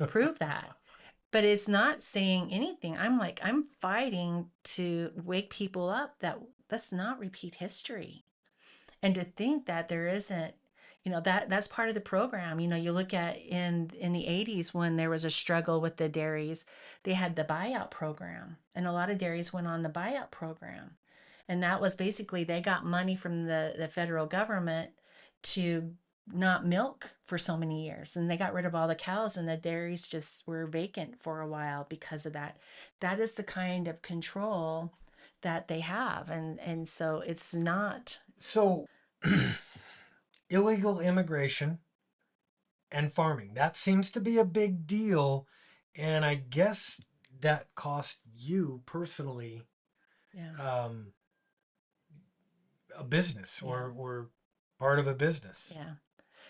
prove that. But it's not saying anything. I'm like, I'm fighting to wake people up that let's not repeat history. And to think that there isn't, that's part of the program. You look at in the 80s when there was a struggle with the dairies, they had the buyout program, and a lot of dairies went on the buyout program. And that was basically they got money from the federal government to not milk for so many years, and they got rid of all the cows, and the dairies just were vacant for a while because of that. That is the kind of control that they have, and so it's not. So, illegal immigration and farming, that seems to be a big deal. And I guess that cost you personally Yeah. um, a business Yeah. or part of a business. Yeah.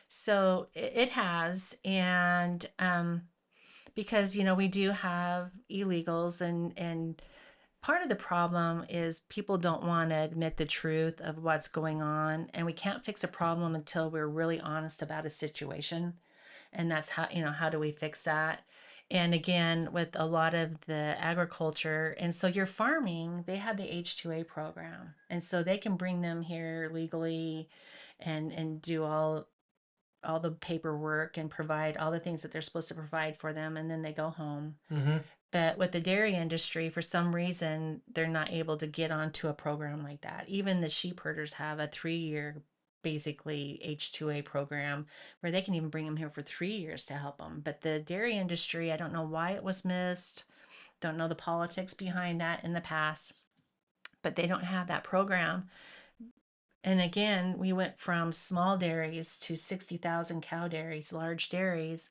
So it has, and because we do have illegals, and part of the problem is people don't want to admit the truth of what's going on, and we can't fix a problem until we're really honest about a situation. And that's how do we fix that? And again, with a lot of the agriculture, and so you're farming, they have the H-2A program, and so they can bring them here legally and do all the paperwork and provide all the things that they're supposed to provide for them, and then they go home. Mm-hmm. But with the dairy industry, for some reason, they're not able to get onto a program like that. Even the sheep herders have a 3-year, basically H-2A program where they can even bring them here for 3 years to help them. But the dairy industry, I don't know why it was missed. Don't know the politics behind that in the past, but they don't have that program. And again, we went from small dairies to 60,000 cow dairies, large dairies.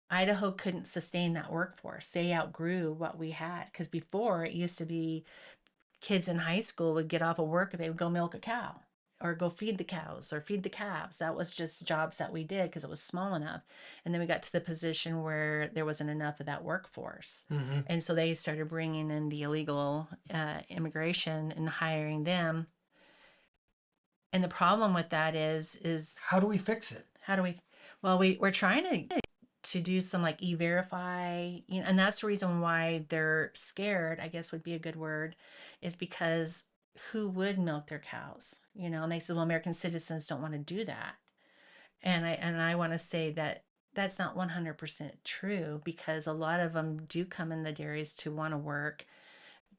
Idaho couldn't sustain that workforce. They outgrew what we had, because before it used to be kids in high school would get off of work and they would go milk a cow or go feed the cows or feed the calves. That was just jobs that we did because it was small enough. And then we got to the position where there wasn't enough of that workforce. Mm-hmm. And so they started bringing in the illegal immigration and hiring them. And the problem with that is How do we fix it? how do we, well, we're trying to do some like e-verify, and that's the reason why they're scared, I guess would be a good word, is because who would milk their cows, and they said, well, American citizens don't want to do that. And I want to say that that's not 100% true, because a lot of them do come in the dairies to want to work,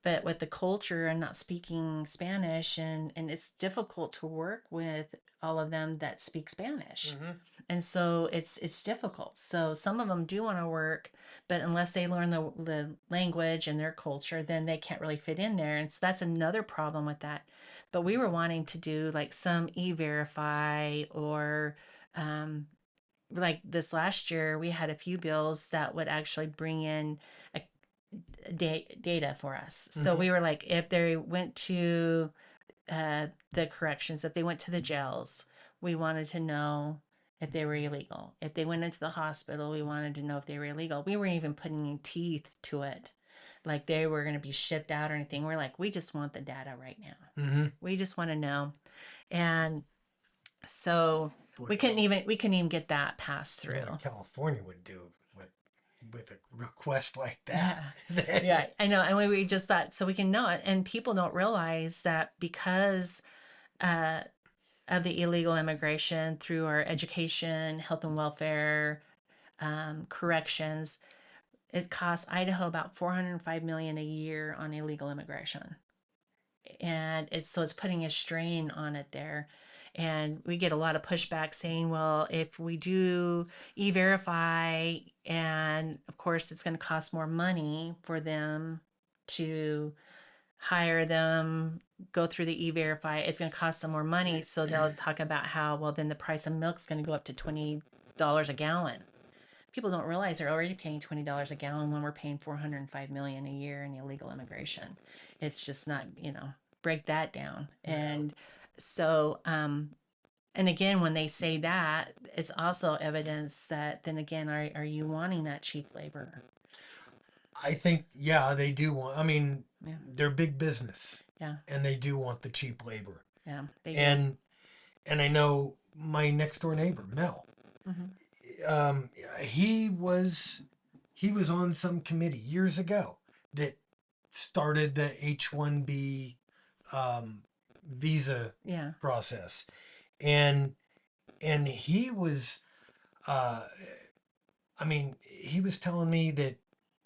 but with the culture and not speaking Spanish, and it's difficult to work with all of them that speak Spanish. Mm-hmm. And so it's difficult. So some of them do want to work, but unless they learn the language and their culture, then they can't really fit in there. And so that's another problem with that. But we were wanting to do like some e-verify, or like this last year, we had a few bills that would actually bring in a data for us. So Mm-hmm. we were like, if they went to the corrections, if they went to the jails, we wanted to know if they were illegal. If they went into the hospital, we wanted to know if they were illegal. We weren't even putting teeth to it, like they were going to be shipped out or anything. We're like, we just want the data right now. Mm-hmm. We just want to know. And so Boy, we couldn't even get that passed you know what through. California would do with a request like that. Yeah. Yeah, I know. And we just thought, so we can know it. And people don't realize that because uh, of the illegal immigration through our education, health and welfare, corrections, it costs Idaho about 405 million a year on illegal immigration. And it's putting a strain on it there. And we get a lot of pushback saying, well, if we do e-verify, and of course it's going to cost more money for them to hire them, go through the e-verify, it's going to cost them more money. So they'll talk about how, well, then the price of milk is going to go up to $20 a gallon. People don't realize they're already paying $20 a gallon when we're paying 405 million a year in illegal immigration. It's just not, break that down. Yeah. And so, and again, when they say that, it's also evidence that then again, are you wanting that cheap labor? I think, yeah, they do want, I mean, Yeah, they're big business yeah, and they do want the cheap labor. yeah, they do. And and I know my next door neighbor, Mel, Hmm. um, he was he was on some committee years ago that started the H-1B visa Yeah. process, and he was, uh, I mean, he was telling me that,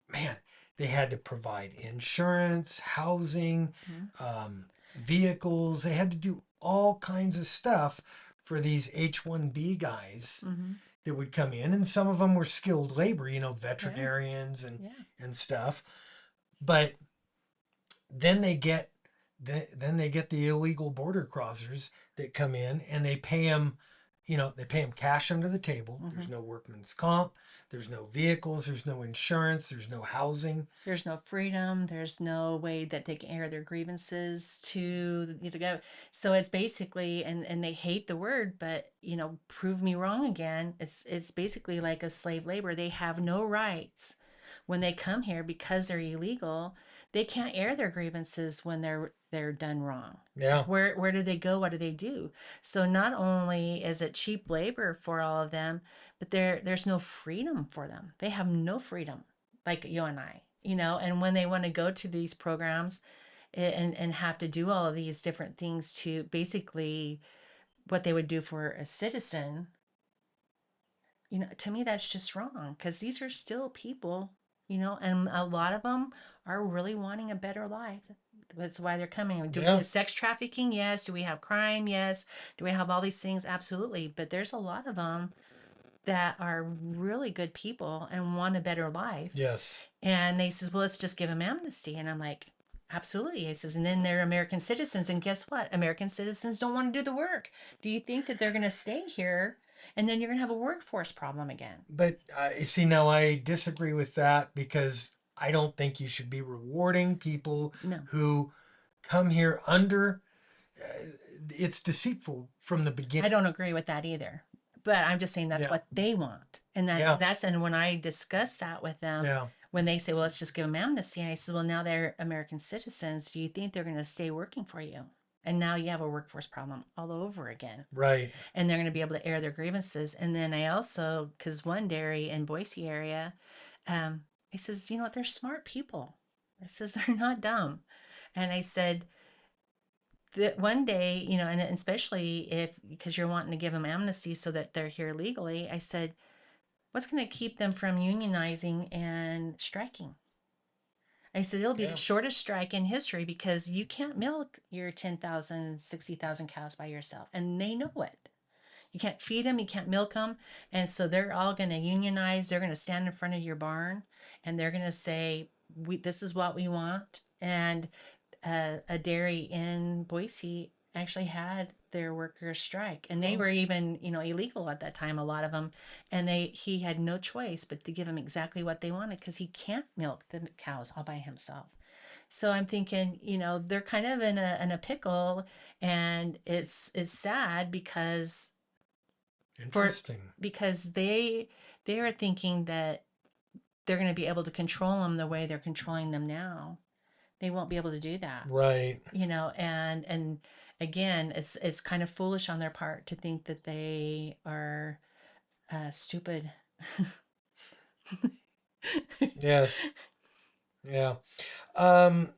man, they had to provide insurance, housing, Mhm. vehicles. They had to do all kinds of stuff for these H-1B guys Mhm. that would come in, and some of them were skilled labor, Yeah. veterinarians Yeah. and stuff. But then they get then they get the illegal border crossers that come in, and they pay them, they pay them cash under the table. There's Mhm. no workman's comp, there's no vehicles, there's no insurance, there's no housing. There's no freedom. There's no way that they can air their grievances to go. So it's basically, and they hate the word, but prove me wrong again. It's basically like a slave labor. They have no rights when they come here because they're illegal. They can't air their grievances when they're done wrong. Yeah, Where do they go? What do they do? So not only is it cheap labor for all of them, but there's no freedom for them. They have no freedom like you and I, and when they want to go to these programs and have to do all of these different things to basically what they would do for a citizen, to me, that's just wrong because these are still people, and a lot of them are really wanting a better life. That's why they're coming. Do we yeah, have sex trafficking? Yes. Do we have crime? Yes. Do we have all these things? Absolutely. But there's a lot of them that are really good people and want a better life. yes. And they says, well, let's just give them amnesty. And I'm like, absolutely. He says, and then they're American citizens. And guess what? American citizens don't want to do the work. Do you think that they're going to stay here? And then you're going to have a workforce problem again. But see, now I disagree with that, because I don't think you should be rewarding people No, who come here under. It's deceitful from the I beginning. don't agree with that either. But I'm just saying that's Yeah, what they want. And yeah, and when I discuss that with them, yeah. when they say, well, let's just give them amnesty. And I said, well, now they're American citizens. Do you think they're going to stay working for you? And now you have a workforce problem all over again. Right. And they're going to be able to air their grievances. And then I also, because one dairy in Boise area, he says, you know what, they're smart people. I says, they're not dumb. And I said, that one day, and especially if, because you're wanting to give them amnesty so that they're here legally, I said, what's going to keep them from unionizing and striking? I said, it'll be the Yeah. shortest strike in history because you can't milk your 10,000, 60,000 cows by yourself. And they know it. You can't feed them, you can't milk them. And so they're all going to unionize. They're going to stand in front of your barn and they're going to say, this is what we want. And a dairy in Boise actually had their workers strike, and they Well, were even illegal at that time, a lot of them, and he had no choice but to give them exactly what they wanted because he can't milk the cows all by himself. So I'm thinking, they're kind of in a pickle, and it's sad for interesting. because they are thinking that they're going to be able to control them the way they're controlling them now. They won't be able to do that, Right. and again, it's kind of foolish on their part to think that they are stupid. Yes. Yeah. Um,